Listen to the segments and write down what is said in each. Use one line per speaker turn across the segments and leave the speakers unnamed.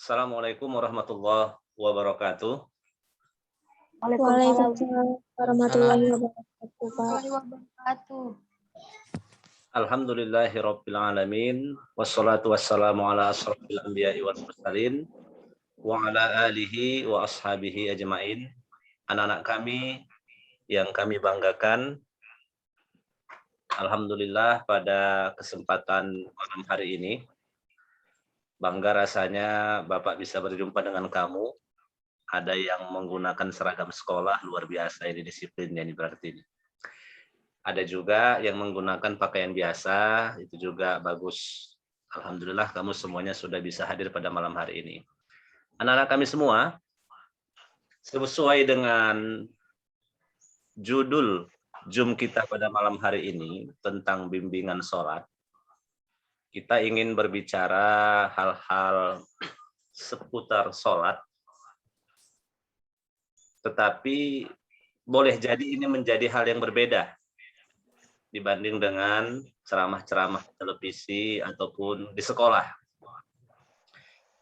Assalamualaikum warahmatullahi wabarakatuh.
Waalaikumsalam warahmatullahi wabarakatuh.
Alhamdulillahirabbil alamin wassalatu wassalamu ala asrofil anbiya'i wal mursalin wa ala alihi wa ashabihi ajmain. Anak-anak kami yang kami banggakan, alhamdulillah pada kesempatan malam hari ini bangga rasanya Bapak bisa berjumpa dengan kamu. Ada yang menggunakan seragam sekolah, luar biasa ini disiplinnya ini berarti ini. Ada juga yang menggunakan pakaian biasa, itu juga bagus. Alhamdulillah kamu semuanya sudah bisa hadir pada malam hari ini. Anak-anak kami semua, sesuai dengan judul Zoom kita pada malam hari ini tentang bimbingan sholat, kita ingin berbicara hal-hal seputar sholat, tetapi boleh jadi ini menjadi hal yang berbeda dibanding dengan ceramah-ceramah televisi ataupun di sekolah.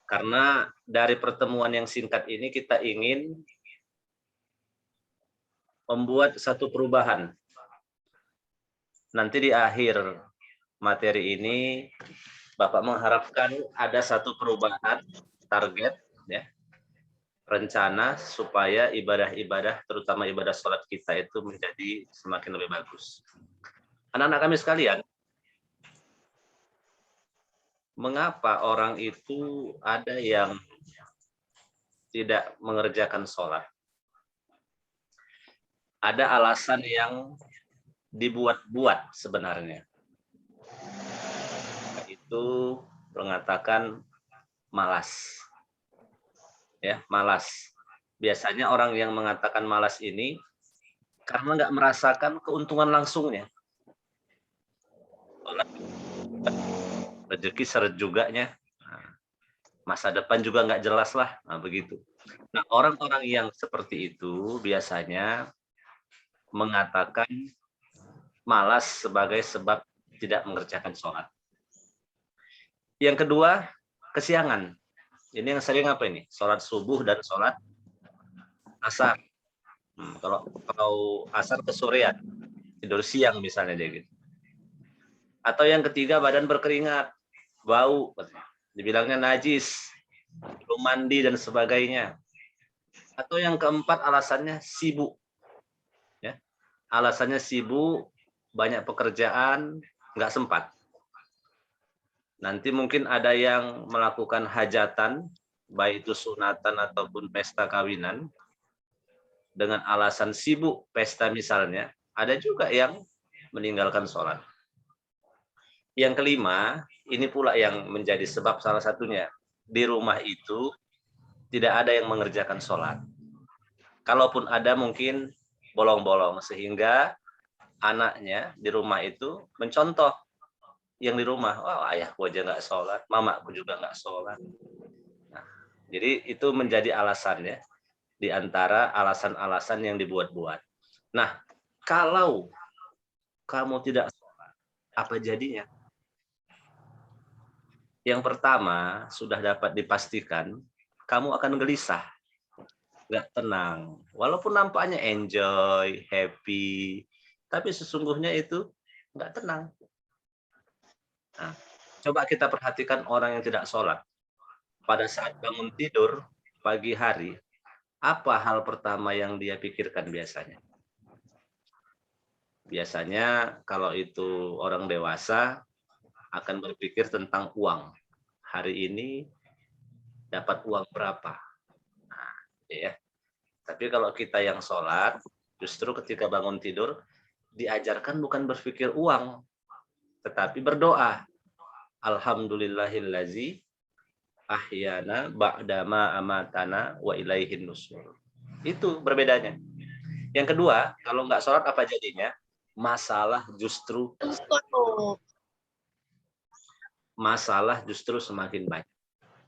Karena dari pertemuan yang singkat ini kita ingin membuat satu perubahan. Nanti di akhir materi ini Bapak mengharapkan ada satu perubahan target, ya, rencana supaya ibadah-ibadah, terutama ibadah sholat kita itu menjadi semakin lebih bagus. Anak-anak kami sekalian, mengapa orang itu ada yang tidak mengerjakan sholat? Ada alasan yang dibuat-buat sebenarnya. Itu mengatakan malas. Ya, malas. Biasanya orang yang mengatakan malas ini karena nggak merasakan keuntungan langsungnya. Rezeki seret juganya, masa depan juga nggak jelas lah, nah begitu. Nah, orang-orang yang seperti itu biasanya mengatakan malas sebagai sebab tidak mengerjakan sholat. Yang kedua, kesiangan. Ini yang sering apa ini? Sholat subuh dan sholat asar. Kalau asar kesorean, tidur siang misalnya dia gitu. Atau yang ketiga, badan berkeringat, bau, dibilangnya najis, belum mandi dan sebagainya. Atau yang keempat, alasannya sibuk. Ya. Alasannya sibuk, banyak pekerjaan, nggak sempat. Nanti mungkin ada yang melakukan hajatan, baik itu sunatan ataupun pesta kawinan, dengan alasan sibuk pesta misalnya. Ada juga yang meninggalkan sholat. Yang kelima, ini pula yang menjadi sebab salah satunya. Di rumah itu tidak ada yang mengerjakan sholat. Kalaupun ada mungkin bolong-bolong, sehingga anaknya di rumah itu mencontoh yang di rumah. Wah, ayahku aja nggak sholat, mamaku juga nggak sholat. Nah, jadi itu menjadi alasannya di antara alasan-alasan yang dibuat-buat. Nah, kalau kamu tidak sholat, apa jadinya? Yang pertama, sudah dapat dipastikan, kamu akan gelisah, nggak tenang. Walaupun nampaknya enjoy, happy, tapi sesungguhnya itu nggak tenang. Nah, coba kita perhatikan orang yang tidak sholat. Pada saat bangun tidur, pagi hari, apa hal pertama yang dia pikirkan biasanya? Biasanya kalau itu orang dewasa, akan berpikir tentang uang. Hari ini dapat uang berapa? Nah, ya. Tapi kalau kita yang sholat, justru ketika bangun tidur, diajarkan bukan berpikir uang, tetapi berdoa. Alhamdulillahillazi ahyana ba'dama amatana wa ilaihin nusur. Itu berbedanya. Yang kedua, kalau nggak sholat apa jadinya? Masalah justru semakin banyak.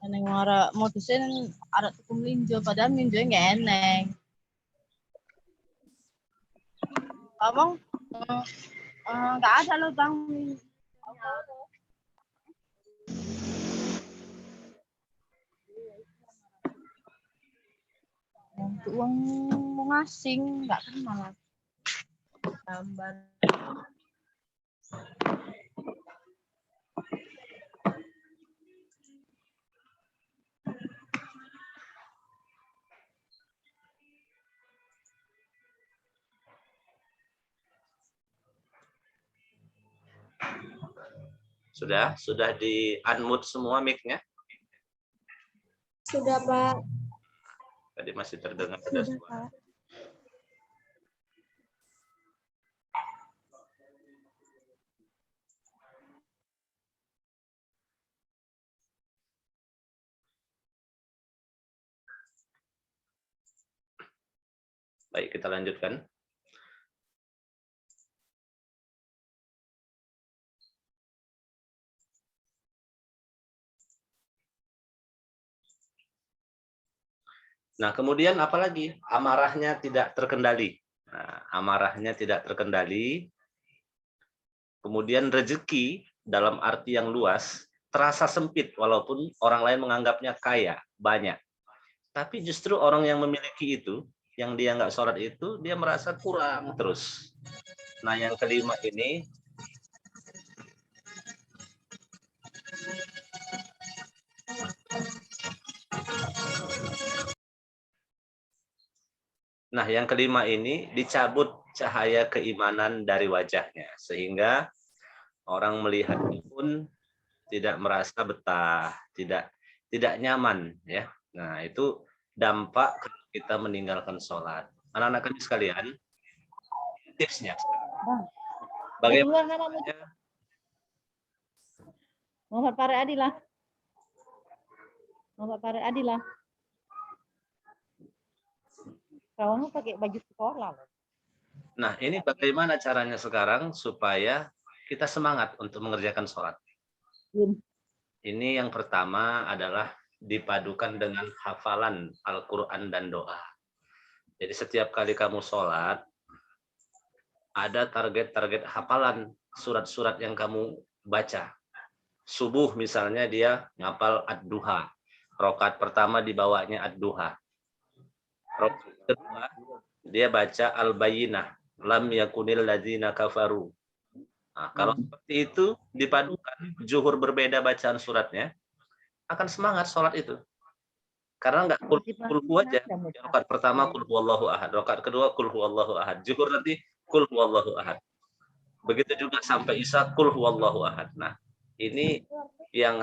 Eneng ora modusnya ada tuku melinjo, padahal melinjo nggak eneng. Abang, nggak ada loh bang. uang mau ngasing, nggak kenal gambar.
Sudah di unmute semua mic-nya?
Sudah, Pak.
Tadi masih terdengar ada
Sudah,
suara.
Pak.
Baik, kita lanjutkan. Nah, kemudian apalagi? Amarahnya tidak terkendali. Nah, amarahnya tidak terkendali. Kemudian rezeki dalam arti yang luas terasa sempit walaupun orang lain menganggapnya kaya, banyak. Tapi justru orang yang memiliki itu, yang dia nggak sholat itu, dia merasa kurang terus. Nah, yang kelima ini, dicabut cahaya keimanan dari wajahnya, sehingga orang melihatnya pun tidak merasa betah, tidak nyaman, ya. Nah, itu dampak kita meninggalkan sholat. Anak-anak kami sekalian, tipsnya bagaimana caranya?
Muhammad Pare Adilah. Muhammad Pare Adilah. Kamu pakai baju sekolah loh.
Nah, ini bagaimana caranya sekarang supaya kita semangat untuk mengerjakan sholat. Ini yang pertama adalah dipadukan dengan hafalan Al-Quran dan doa. Jadi setiap kali kamu sholat, ada target-target hafalan surat-surat yang kamu baca. Subuh misalnya dia ngapal ad-duha. Rakaat pertama dibawanya ad-duha. Rakaat kedua dia baca al-bayyinah. Lam yakunil ladzina kafaru. Nah, kalau seperti itu dipadukan, zuhur berbeda bacaan suratnya, akan semangat sholat itu. Karena nggak kulhu aja. Rakaat pertama kul huwallahu ahad, rakaat kedua kul huwallahu ahad, zuhur nanti kul huwallahu ahad. Begitu juga sampai isya kul huwallahu ahad. Nah, ini yang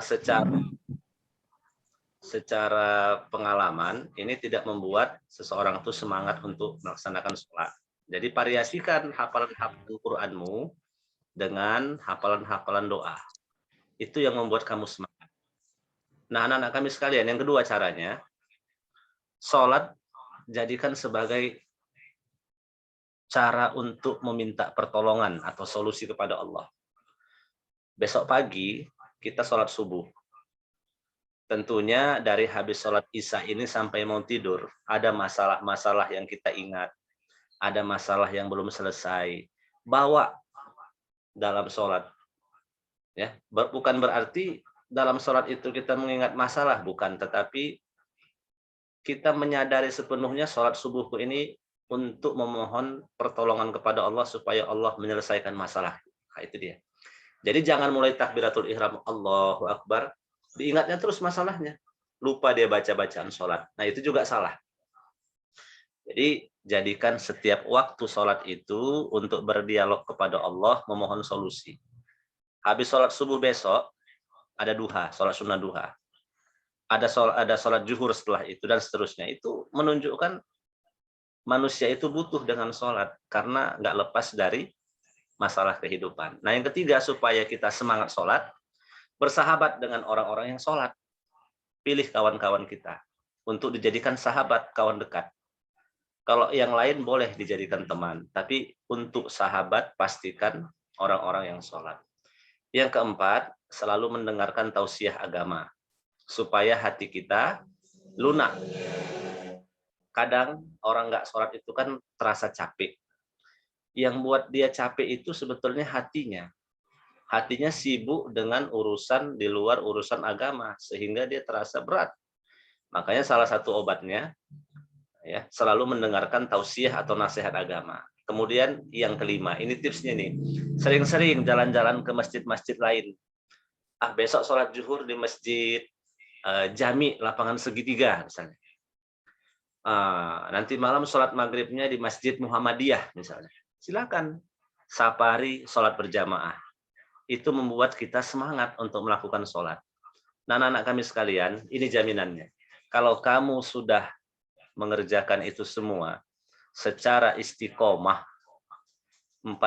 secara pengalaman ini tidak membuat seseorang itu semangat untuk melaksanakan sholat. Jadi variasikan hafalan-hafalan Qur'anmu dengan hafalan-hafalan doa. Itu yang membuat kamu semangat. Nah, anak-anak kami sekalian, yang kedua caranya, sholat jadikan sebagai cara untuk meminta pertolongan atau solusi kepada Allah. Besok pagi kita sholat subuh. Tentunya dari habis sholat isya ini sampai mau tidur, ada masalah-masalah yang kita ingat, ada masalah yang belum selesai. Bawa dalam sholat. Ya, bukan berarti dalam sholat itu kita mengingat masalah, bukan. Tetapi kita menyadari sepenuhnya sholat subuhku ini untuk memohon pertolongan kepada Allah supaya Allah menyelesaikan masalah. Nah, itu dia. Jadi jangan mulai takbiratul ihram Allahu Akbar, diingatnya terus masalahnya. Lupa dia baca bacaan sholat. Nah, itu juga salah. Jadi jadikan setiap waktu sholat itu untuk berdialog kepada Allah, memohon solusi. Habis sholat subuh besok, ada duha, sholat sunnah duha. Ada sholat zuhur setelah itu, dan seterusnya. Itu menunjukkan manusia itu butuh dengan sholat, karena nggak lepas dari masalah kehidupan. Nah, yang ketiga, supaya kita semangat sholat, bersahabat dengan orang-orang yang sholat. Pilih kawan-kawan kita untuk dijadikan sahabat, kawan dekat. Kalau yang lain boleh dijadikan teman, tapi untuk sahabat pastikan orang-orang yang sholat. Yang keempat, selalu mendengarkan tausiah agama, supaya hati kita lunak. Kadang orang nggak sholat itu kan terasa capek. Yang buat dia capek itu sebetulnya hatinya. Hatinya sibuk dengan urusan di luar urusan agama, sehingga dia terasa berat. Makanya salah satu obatnya, Ya, selalu mendengarkan tausiah atau nasihat agama. Kemudian yang kelima, ini tipsnya nih, sering-sering jalan-jalan ke masjid-masjid lain. Besok sholat zuhur di masjid Jami lapangan segitiga misalnya. Nanti malam sholat maghribnya di masjid Muhammadiyah misalnya. Silakan safari sholat berjamaah. Itu membuat kita semangat untuk melakukan sholat. Nah, anak-anak kami sekalian, ini jaminannya. Kalau kamu sudah mengerjakan itu semua secara istiqomah, 40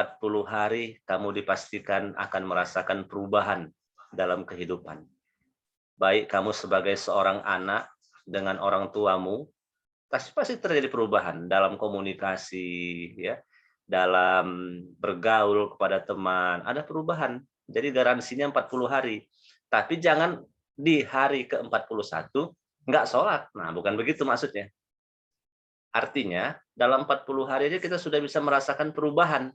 hari kamu dipastikan akan merasakan perubahan dalam kehidupan. Baik kamu sebagai seorang anak dengan orang tuamu, pasti terjadi perubahan dalam komunikasi, ya, dalam bergaul kepada teman, ada perubahan. Jadi garansinya 40 hari. Tapi jangan di hari ke-41 nggak sholat. Nah, bukan begitu maksudnya. Artinya, dalam 40 hari aja kita sudah bisa merasakan perubahan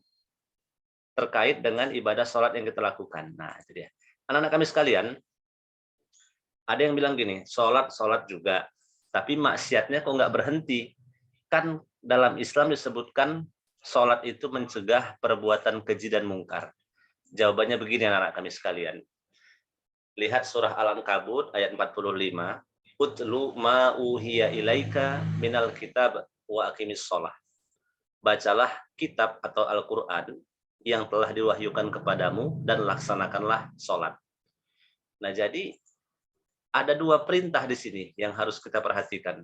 terkait dengan ibadah sholat yang kita lakukan. Nah, itu dia. Anak-anak kami sekalian, ada yang bilang gini, sholat juga, tapi maksiatnya kok nggak berhenti? Kan dalam Islam disebutkan sholat itu mencegah perbuatan keji dan mungkar. Jawabannya begini anak-anak kami sekalian. Lihat surah Al-Ankabut ayat 45. Utlu ma uhiya ilaika minal kitab wa aqimis sholah. Bacalah kitab atau Al-Quran yang telah diwahyukan kepadamu dan laksanakanlah sholat. Nah, jadi ada dua perintah di sini yang harus kita perhatikan.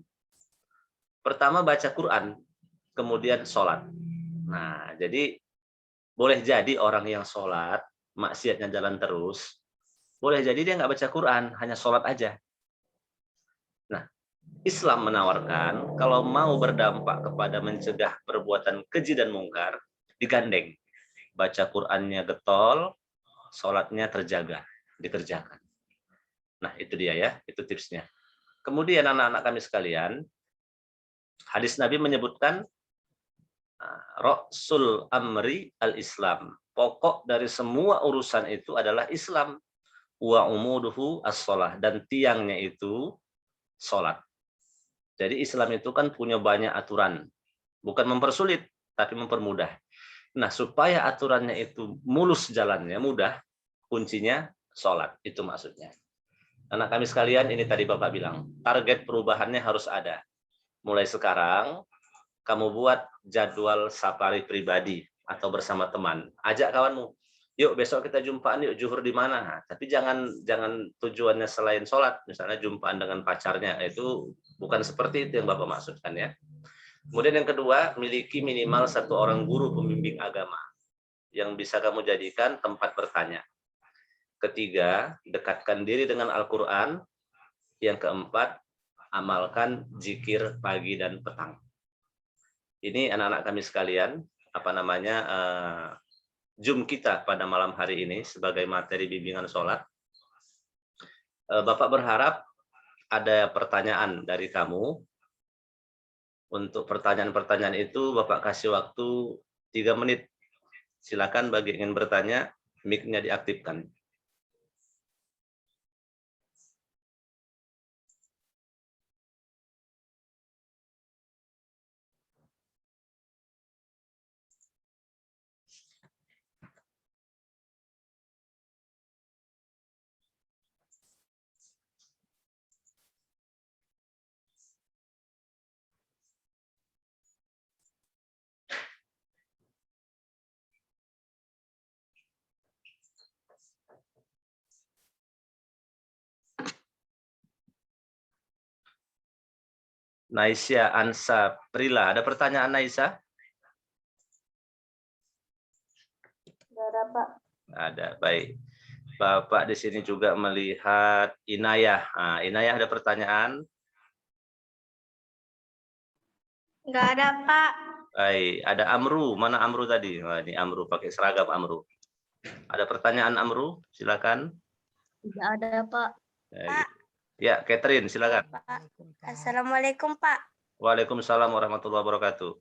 Pertama baca Quran, kemudian sholat. Nah, jadi boleh jadi orang yang sholat, maksiatnya jalan terus, boleh jadi dia nggak baca Quran, hanya sholat aja. Nah, Islam menawarkan kalau mau berdampak kepada mencegah perbuatan keji dan mungkar, digandeng. Baca Qurannya getol, sholatnya terjaga, dikerjakan. Nah, itu dia ya, itu tipsnya. Kemudian anak-anak kami sekalian, hadis Nabi menyebutkan Rasul amri al-Islam. Pokok dari semua urusan itu adalah Islam. Wa umuduhu as-sholah. Dan tiangnya itu sholat. Jadi Islam itu kan punya banyak aturan. Bukan mempersulit, tapi mempermudah. Nah, supaya aturannya itu mulus jalannya, mudah, kuncinya sholat. Itu maksudnya. Anak kami sekalian, ini tadi Bapak bilang, target perubahannya harus ada. Mulai sekarang, kamu buat jadwal safari pribadi atau bersama teman. Ajak kawanmu, yuk besok kita jumpaan, yuk zuhur di mana. Tapi jangan tujuannya selain sholat, misalnya jumpaan dengan pacarnya. Itu bukan seperti itu yang Bapak maksudkan ya. Kemudian yang kedua, miliki minimal satu orang guru pembimbing agama yang bisa kamu jadikan tempat bertanya. Ketiga, dekatkan diri dengan Al-Quran. Yang keempat, amalkan zikir pagi dan petang. Ini anak-anak kami sekalian, Zoom kita pada malam hari ini sebagai materi bimbingan sholat. Bapak berharap ada pertanyaan dari kamu. Untuk pertanyaan-pertanyaan itu Bapak kasih waktu 3 menit. Silakan bagi yang ingin bertanya, mic-nya diaktifkan. Naisya Ansa Prila, ada pertanyaan Naisya?
Ada, Pak.
Ada, baik. Bapak di sini juga melihat Inayah. Nah, Inayah ada pertanyaan?
Nggak ada, Pak.
Baik, ada Amru. Mana Amru tadi? Wah, ini Amru pakai seragam Amru. Ada pertanyaan Amru? Silakan.
Nggak ada, Pak.
Baik. Ya, Catherine, silakan.
Pak. Assalamualaikum, Pak.
Waalaikumsalam warahmatullahi wabarakatuh.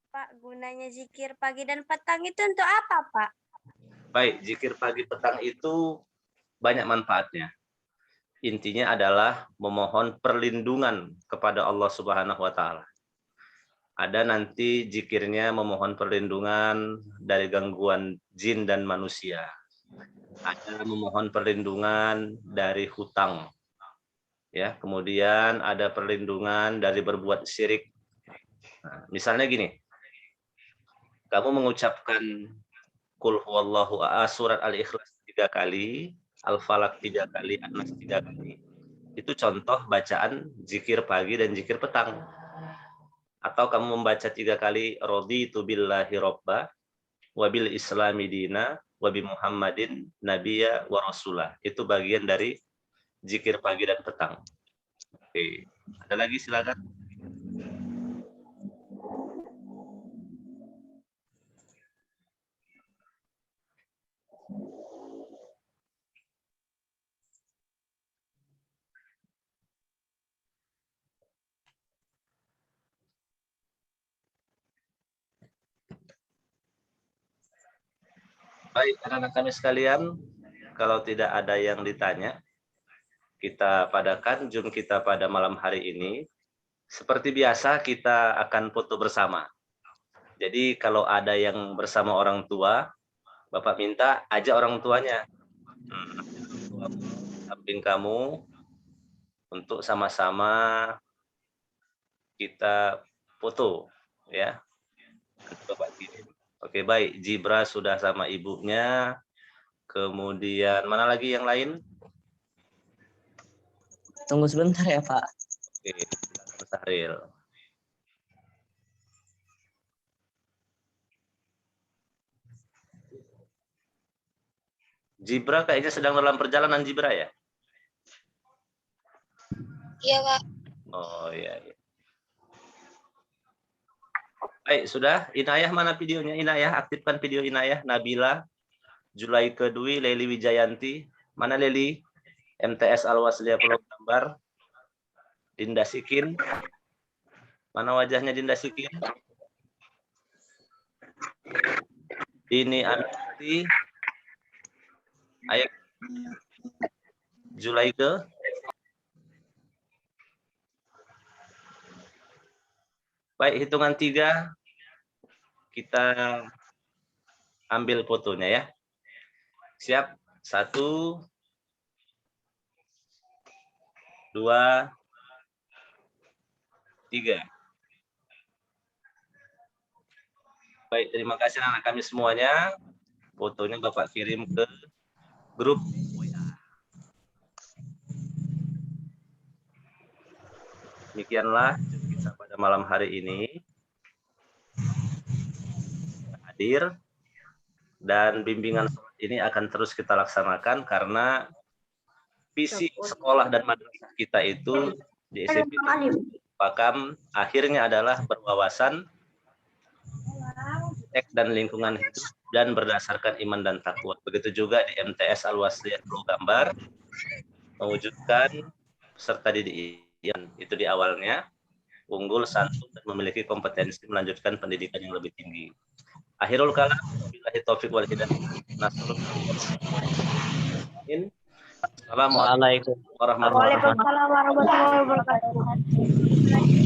Pak, gunanya zikir pagi dan petang itu untuk apa, Pak?
Baik, zikir pagi petang itu banyak manfaatnya. intinya adalah memohon perlindungan kepada Allah Subhanahu wa taala. Ada nanti zikirnya memohon perlindungan dari gangguan jin dan manusia. Ada memohon perlindungan dari hutang. Ya, kemudian ada perlindungan dari berbuat syirik. Nah, misalnya gini. Kamu mengucapkan Qul huwallahu ahad surat Al-Ikhlas 3 kali, Al-Falaq 3 kali, An-Nas 3 kali. Itu contoh bacaan zikir pagi dan zikir petang. Atau kamu membaca 3 kali raditu billahi robba wa bil islami dina wa bi Muhammadin nabiyya wa rasulah. Itu bagian dari zikir pagi dan petang. Oke, ada lagi silakan. Baik, anak-anak kami sekalian, kalau tidak ada yang ditanya, kita padakan Zoom kita pada malam hari ini. Seperti biasa, kita akan foto bersama. Jadi kalau ada yang bersama orang tua, Bapak minta ajak orang tuanya. Samping kamu, untuk sama-sama kita foto. Ya. Bapak kirim. Oke, baik. Jibra sudah sama ibunya. Kemudian mana lagi yang lain?
Tunggu sebentar ya, Pak.
Oke, silakan Sahril. Jibra kayaknya sedang dalam perjalanan Jibra ya?
Iya, Kak.
Oh iya. Baik, sudah. Inayah mana videonya? Inayah, aktifkan video Inayah. Nabila, Julaika Dwi, Leli Wijayanti. Mana Leli? MTS Al-Wasliyah Pulau Gambar. Dinda Sikin. Mana wajahnya Dinda Sikin? Ini Aminati. Ayo. Julaika. Baik, hitungan 3. Kita ambil fotonya ya. Siap? 1, 2, 3. Baik, terima kasih anak kami semuanya. Fotonya Bapak kirim ke grup WA. Demikianlah kita pada malam hari ini. Hadir. Dan bimbingan ini akan terus kita laksanakan karena visi sekolah dan madrasah kita itu di SMP Pakam akhirnya adalah berwawasan, tek dan lingkungan hidup dan berdasarkan iman dan takwa. Begitu juga di MTS Al-Wasliyah Pulau Gambar mewujudkan peserta didik itu di awalnya unggul, santun dan memiliki kompetensi melanjutkan pendidikan yang lebih tinggi. Akhirul kalam, billahi taufiq wal hidayah. Assalamualaikum warahmatullahi wabarakatuh.
Waalaikumsalam warahmatullahi wabarakatuh.